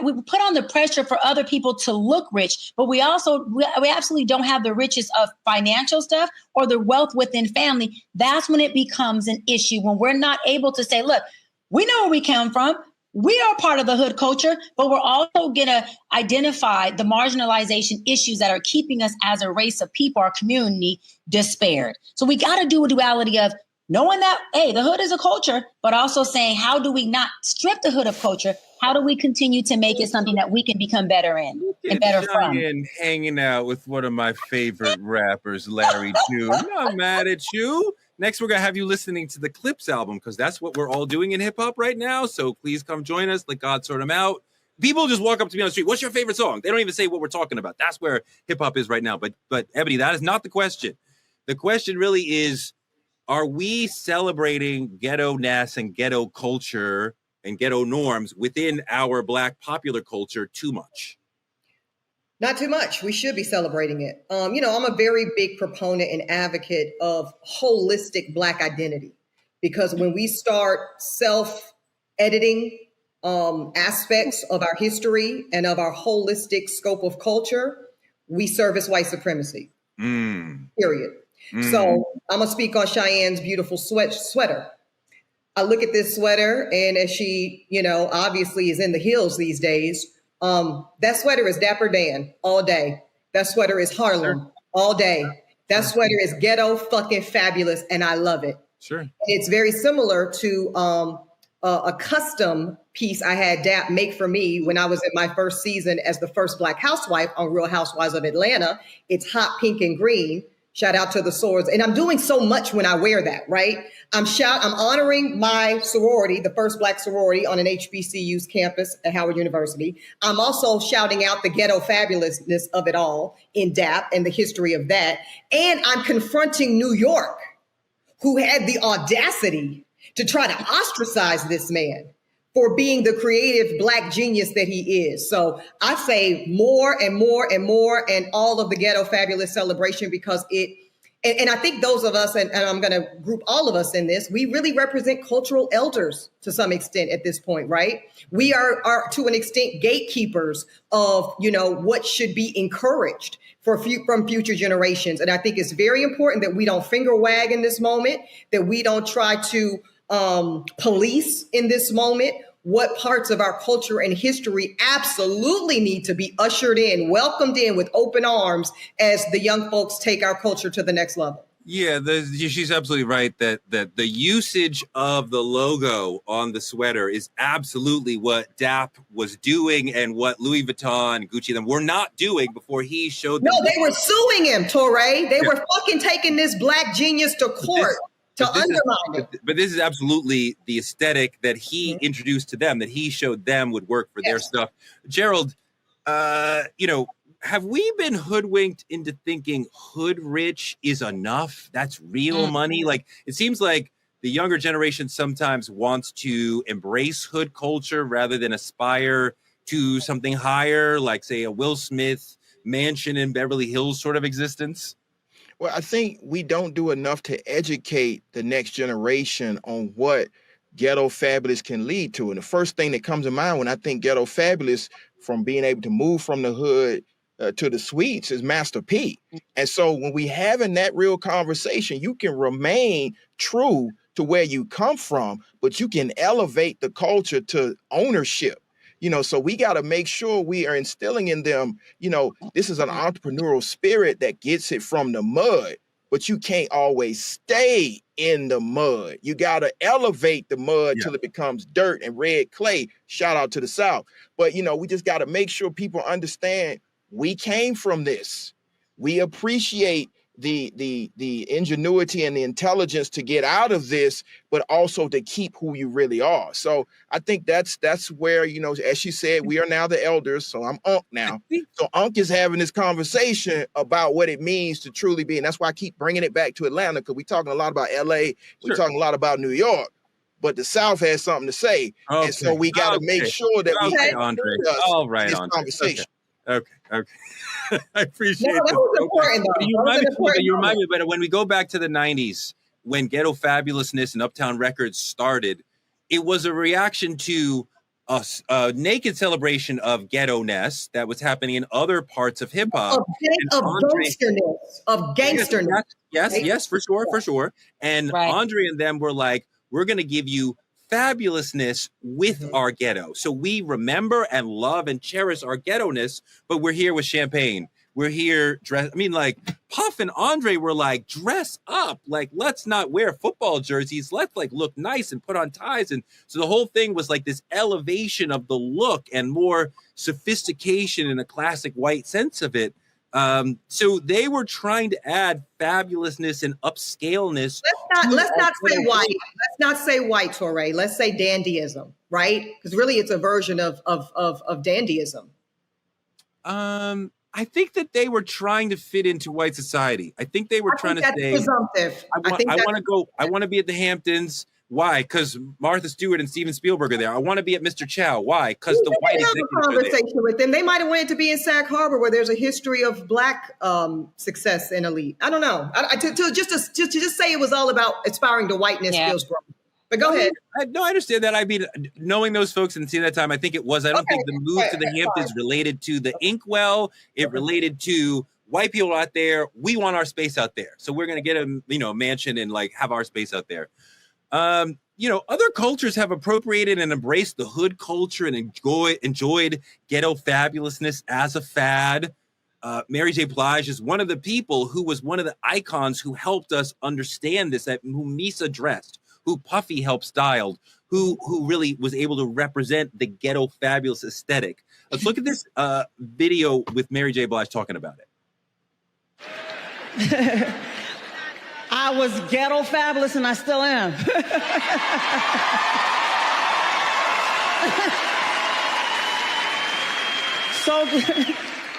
we put on the pressure for other people to look rich, but we absolutely don't have the riches of financial stuff or the wealth within family. That's when it becomes an issue, when we're not able to say, look, we know where we come from. We are part of the hood culture, but we're also going to identify the marginalization issues that are keeping us as a race of people, our community, despaired. So we got to do a duality of knowing that, hey, the hood is a culture, but also saying, how do we not strip the hood of culture? How do we continue to make it something that we can become better in and better from? And hanging out with one of my favorite rappers, Larry June. I'm not mad at you. Next, we're going to have you listening to the Clips album, because that's what we're all doing in hip hop right now. So please come join us. Let God sort them out. People just walk up to me on the street. What's your favorite song? They don't even say what we're talking about. That's where hip hop is right now. But Eboni, that is not the question. The question really is, are we celebrating ghetto-ness and ghetto culture and ghetto norms within our Black popular culture too much? Not too much. We should be celebrating it. I'm a very big proponent and advocate of holistic Black identity, because when we start self-editing aspects of our history and of our holistic scope of culture, we service white supremacy. Period. So I'm gonna speak on Cheyenne's beautiful sweater. I look at this sweater, and as she, obviously is in the hills these days, that sweater is Dapper Dan all day. That sweater is Harlem all day. That sweater is Ghetto fucking Fabulous, and I love it. Sure. It's very similar to a custom piece I had Dap make for me when I was in my first season as the first Black housewife on Real Housewives of Atlanta. It's hot pink and green. Shout out to the swords. And I'm doing so much when I wear that, right? I'm honoring my sorority, the first Black sorority on an HBCU's campus at Howard University. I'm also shouting out the ghetto fabulousness of it all in DAP and the history of that. And I'm confronting New York, who had the audacity to try to ostracize this man for being the creative Black genius that he is. So I say more and more and more, and all of the Ghetto Fabulous celebration, because and I think those of us, and I'm gonna group all of us in this, we really represent cultural elders to some extent at this point, right? We are to an extent gatekeepers of, what should be encouraged from future generations. And I think it's very important that we don't finger wag in this moment, that we don't try to police in this moment what parts of our culture and history absolutely need to be ushered in, welcomed in with open arms as the young folks take our culture to the next level. Yeah, she's absolutely right that the usage of the logo on the sweater is absolutely what DAP was doing and what Louis Vuitton, Gucci, them were not doing before he showed them. No, they were suing him, Touré. They were fucking taking this Black genius to court. But this is absolutely the aesthetic that he introduced to them, that he showed them would work for their stuff. Gerald, have we been hoodwinked into thinking hood rich is enough? That's real money. Like, it seems like the younger generation sometimes wants to embrace hood culture rather than aspire to something higher, like, say, a Will Smith mansion in Beverly Hills sort of existence. Well, I think we don't do enough to educate the next generation on what Ghetto Fabulous can lead to. And the first thing that comes to mind when I think Ghetto Fabulous, from being able to move from the hood to the suites, is Master P. And so when we having that real conversation, you can remain true to where you come from, but you can elevate the culture to ownership. So we got to make sure we are instilling in them, this is an entrepreneurial spirit that gets it from the mud, but you can't always stay in the mud. You got to elevate the mud till it becomes dirt and red clay. Shout out to the South. But, we just got to make sure people understand we came from this. We appreciate the ingenuity and the intelligence to get out of this, but also to keep who you really are. So I think that's where, as she said, we are now the elders. So I'm Unc now. So Unc is having this conversation about what it means to truly be. And that's why I keep bringing it back to Atlanta, because we're talking a lot about LA. We're talking a lot about New York, but the South has something to say. Okay. And so we got to make sure that we Andre. All right, this Andre. conversation. Okay. I appreciate that. Was important, though. You remind me, but when we go back to the 90s, when Ghetto Fabulousness and Uptown Records started, it was a reaction to a naked celebration of ghetto-ness that was happening in other parts of hip-hop. Of gangsterness. Yes, for sure. And Andre and them were like, we're going to give you fabulousness with our ghetto. So we remember and love and cherish our ghetto-ness, but we're here with champagne. We're here dressed. I mean, like, Puff and Andre were like, dress up. Like, let's not wear football jerseys. Let's look nice and put on ties. And so the whole thing was like this elevation of the look and more sophistication in a classic white sense of it. So they were trying to add fabulousness and upscaleness. Let's not say white. Let's not say white, Touré. Let's say dandyism, right? Because really, it's a version of dandyism. I think that they were trying to fit into white society. I think they were trying to say, presumptive. I want to be at the Hamptons. Why? Because Martha Stewart and Steven Spielberg are there. I want to be at Mr. Chow. Why? Because the white executives are there. Conversation with them. They might have wanted to be in Sag Harbor, where there's a history of Black success and elite. I don't know. To just say it was all about aspiring to whiteness feels wrong. But go ahead. I understand that. I mean, knowing those folks and seeing that time, I think it was. I don't think the move to the Hamptons related to the Inkwell. It related to white people out there, we want our space out there. So we're going to get a, mansion and like have our space out there. Other cultures have appropriated and embraced the hood culture and enjoyed ghetto fabulousness as a fad. Mary J. Blige is one of the people who was one of the icons who helped us understand this, who Misa dressed, who Puffy helped styled, who really was able to represent the ghetto fabulous aesthetic. Let's look at this video with Mary J. Blige talking about it. I was ghetto fabulous and I still am.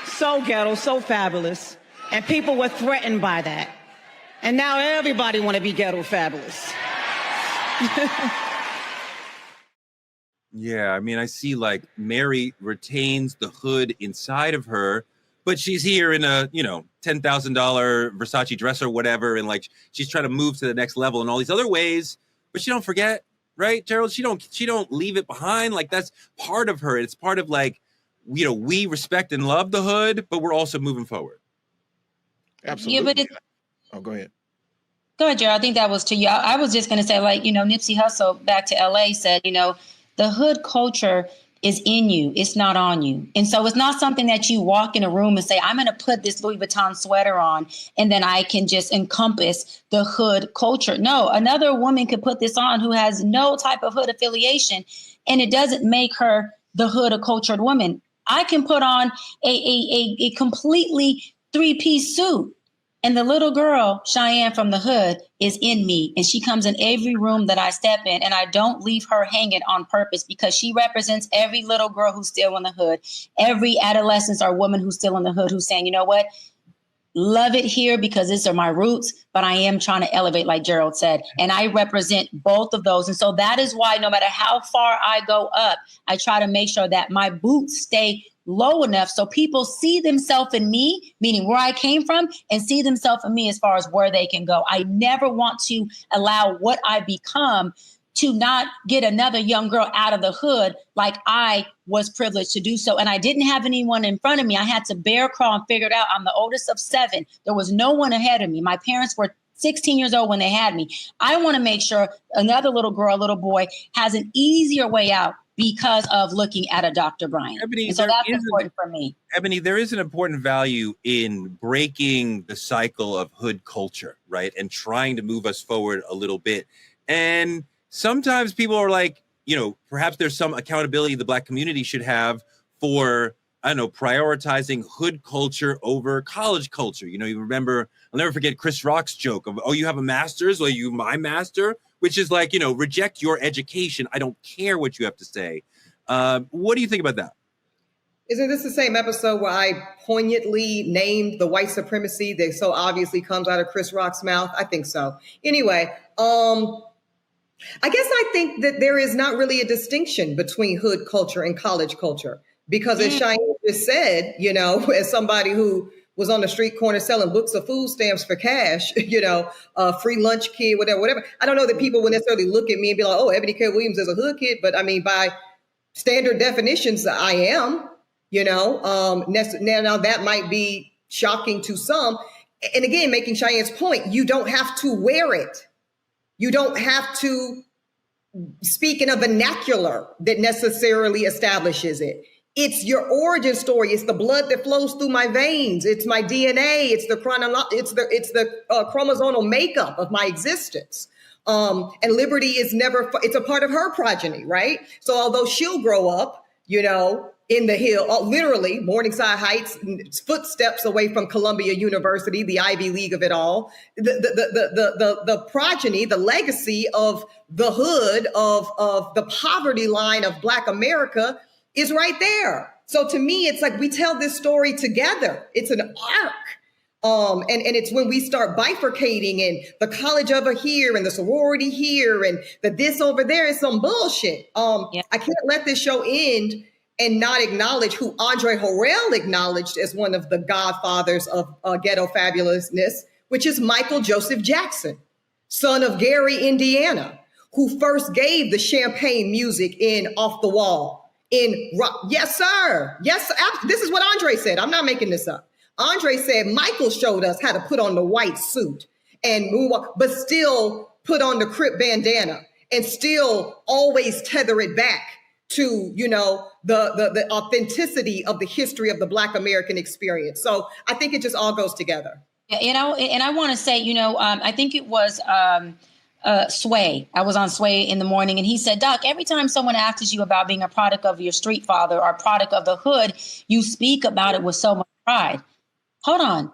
So ghetto, so fabulous. And people were threatened by that. And now everybody want to be ghetto fabulous. Yeah, I mean, I see like Mary retains the hood inside of her, but she's here in a, $10,000 Versace dress or whatever. And like, she's trying to move to the next level in all these other ways, but she don't forget, right, Gerald? She don't leave it behind. Like that's part of her. It's part of like, we respect and love the hood, but we're also moving forward. Absolutely. Yeah, but go ahead. Go ahead, Gerald. I think that was to you. I was just going to say, like, Nipsey Hussle back to LA said, the hood culture is in you. It's not on you. And so it's not something that you walk in a room and say, I'm going to put this Louis Vuitton sweater on and then I can just encompass the hood culture. No, another woman could put this on who has no type of hood affiliation and it doesn't make her the hood or cultured woman. I can put on a completely three-piece suit. And the little girl, Cheyenne from the hood, is in me. And she comes in every room that I step in. And I don't leave her hanging on purpose because she represents every little girl who's still in the hood, every adolescent or woman who's still in the hood who's saying, you know what? Love it here because these are my roots, but I am trying to elevate, like Gerald said. And I represent both of those. And so that is why no matter how far I go up, I try to make sure that my boots stay low enough so people see themselves in me, meaning where I came from, and see themselves in me as far as where they can go. I never want to allow what I become to not get another young girl out of the hood like I was privileged to do so. And I didn't have anyone in front of me. I had to bear crawl and figure it out. I'm the oldest of 7. There was no one ahead of me. My parents were 16 years old when they had me. I want to make sure another little girl, little boy has an easier way out because of looking at a Dr. Bryant. Eboni, and so that's important for me. Eboni, there is an important value in breaking the cycle of hood culture, right? And trying to move us forward a little bit. And sometimes people are like, perhaps there's some accountability the Black community should have for, prioritizing hood culture over college culture. You remember, I'll never forget Chris Rock's joke of, oh, you have a master's? Well, you my master? Which is like, reject your education. I don't care what you have to say. What do you think about that? Isn't this the same episode where I poignantly named the white supremacy that so obviously comes out of Chris Rock's mouth? I think so. Anyway, I guess I think that there is not really a distinction between hood culture and college culture. Because as Cheyenne just said, as somebody who was on the street corner selling books of food stamps for cash, free lunch kid, whatever. I don't know that people would necessarily look at me and be like, oh, Eboni K. Williams is a hood kid. But I mean, by standard definitions, I am, now that might be shocking to some. And again, making Cheyenne's point, you don't have to wear it. You don't have to speak in a vernacular that necessarily establishes it. It's your origin story. It's the blood that flows through my veins. It's my DNA. It's the chromosomal makeup of my existence. And Liberty is it's a part of her progeny, right? So although she'll grow up, in the hill, literally Morningside Heights, footsteps away from Columbia University, the Ivy League of it all, the progeny, the legacy of the hood of the poverty line of Black America is right there. So to me, it's like we tell this story together. It's an arc. And it's when we start bifurcating and the college over here and the sorority here and the this over there is some bullshit. I can't let this show end and not acknowledge who Andre Harrell acknowledged as one of the godfathers of ghetto fabulousness, which is Michael Joseph Jackson, son of Gary, Indiana, who first gave the champagne music in Off the Wall. In rock. Yes, sir. Yes, this is what Andre said. I'm not making this up. Andre said Michael showed us how to put on the white suit and move on, but still put on the Crip bandana and still always tether it back to, you know, the authenticity of the history of the Black American experience. So I think it just all goes together. And I want to say, you know, I think it was Sway. I was on Sway in the morning, and he said, Doc, every time someone asks you about being a product of your street father or a product of the hood, you speak about it with so much pride. Hold on.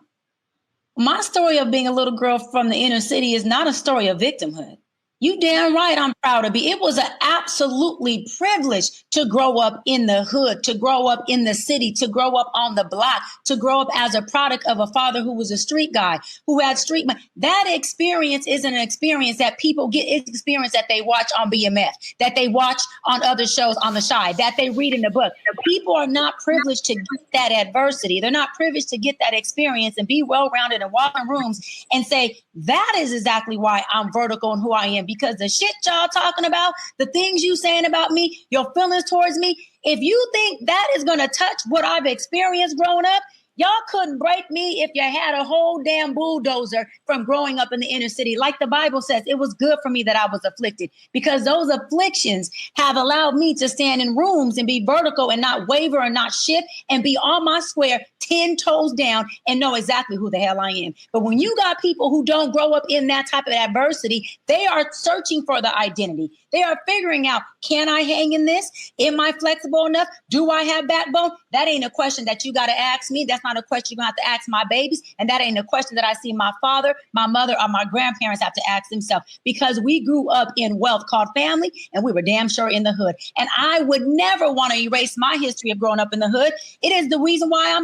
My story of being a little girl from the inner city is not a story of victimhood. You damn right I'm proud to be. It was an absolutely privilege to grow up in the hood, to grow up in the city, to grow up on the block, to grow up as a product of a father who was a street guy, who had street money. That experience isn't an experience that people get. It's an experience that they watch on BMF, that they watch on other shows on the Shy, that they read in the book. People are not privileged to get that adversity. They're not privileged to get that experience and be well-rounded and walk in rooms and say, that is exactly why I'm vertical and who I am. Because the shit y'all talking about, the things you saying about me, your feelings towards me, if you think that is going to touch what I've experienced growing up, y'all couldn't break me if you had a whole damn bulldozer from growing up in the inner city. Like the Bible says, it was good for me that I was afflicted, because those afflictions have allowed me to stand in rooms and be vertical and not waver and not shift and be on my square, 10 toes down, and know exactly who the hell I am. But when you got people who don't grow up in that type of adversity, they are searching for the identity. They are figuring out, can I hang in this? Am I flexible enough? Do I have backbone? That ain't a question that you got to ask me. That's not a question you're going to have to ask my babies. And that ain't a question that I see my father, my mother, or my grandparents have to ask themselves, because we grew up in wealth called family, and we were damn sure in the hood. And I would never want to erase my history of growing up in the hood. It is the reason why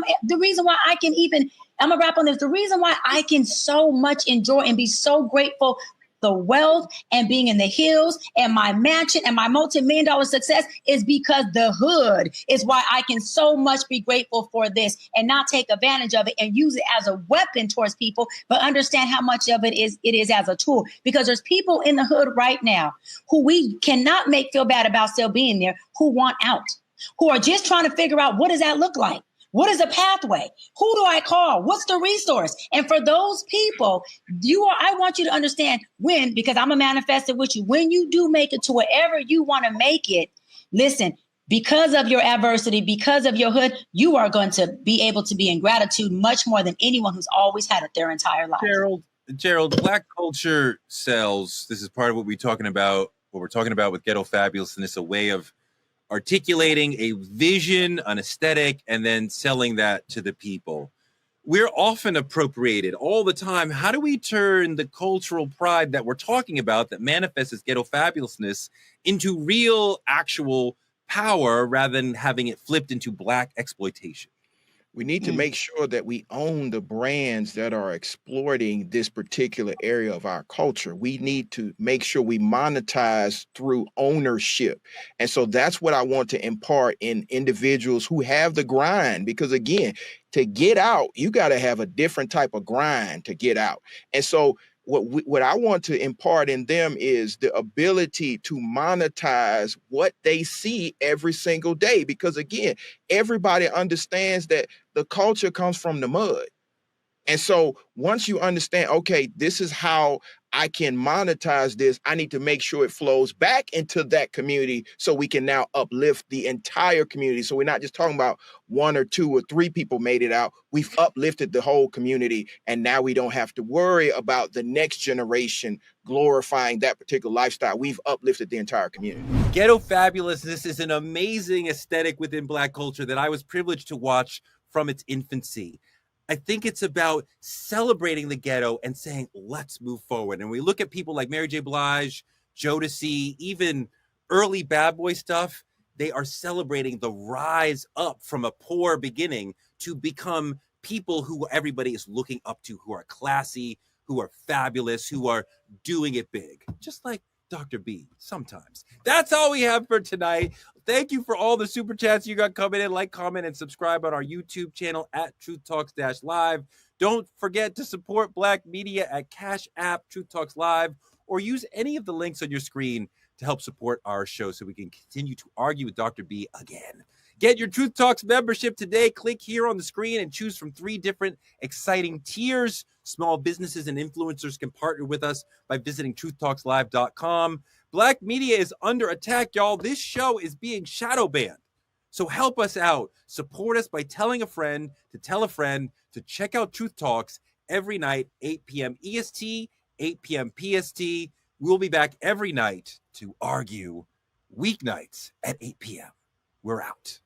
I can even, I'm gonna wrap on this. The reason why I can so much enjoy and be so grateful the wealth and being in the hills and my mansion and my multi-million dollar success is because the hood is why I can so much be grateful for this and not take advantage of it and use it as a weapon towards people, but understand how much of it is as a tool. Because there's people in the hood right now who we cannot make feel bad about still being there, who want out, who are just trying to figure out, what does that look like? What is a pathway? Who do I call? What's the resource? And for those people, I want you to understand because I'm a manifestor with you, when you do make it to wherever you want to make it, listen, because of your adversity, because of your hood, you are going to be able to be in gratitude much more than anyone who's always had it their entire life. Gerald, Black culture sells. This is part of what we're talking about with Ghetto Fabulous, and it's a way of articulating a vision, an aesthetic, and then selling that to the people. We're often appropriated all the time. How do we turn the cultural pride that we're talking about that manifests as Ghetto Fabulousness into real, actual power rather than having it flipped into Black exploitation? We need to make sure that we own the brands that are exploiting this particular area of our culture. We need to make sure we monetize through ownership. And so that's what I want to impart in individuals who have the grind, because again, to get out, you got to have a different type of grind to get out. And so what I want to impart in them is the ability to monetize what they see every single day. Because again, everybody understands that the culture comes from the mud. And so once you understand, okay, this is how I can monetize this, I need to make sure it flows back into that community so we can now uplift the entire community. So we're not just talking about 1 or 2 or 3 people made it out. We've uplifted the whole community. And now we don't have to worry about the next generation glorifying that particular lifestyle. We've uplifted the entire community. Ghetto Fabulous. This is an amazing aesthetic within Black culture that I was privileged to watch from its infancy. I think it's about celebrating the ghetto and saying, let's move forward. And we look at people like Mary J. Blige, Jodeci, even early Bad Boy stuff. They are celebrating the rise up from a poor beginning to become people who everybody is looking up to, who are classy, who are fabulous, who are doing it big. Just like Dr. B sometimes. That's all we have for tonight. Thank you for all the super chats you got coming in. Like, comment, and subscribe on our YouTube channel at Truth Talks Live. Don't forget to support Black media at Cash App Truth Talks Live, or use any of the links on your screen to help support our show so we can continue to argue with Dr. B again. Get your Truth Talks membership today. Click here on the screen and choose from 3 different exciting tiers. Small businesses and influencers can partner with us by visiting truthtalkslive.com. Black media is under attack, y'all. This show is being shadow banned. So help us out. Support us by telling a friend to tell a friend to check out Truth Talks every night, 8 p.m. EST, 8 p.m. PST. We'll be back every night to argue weeknights at 8 p.m. We're out.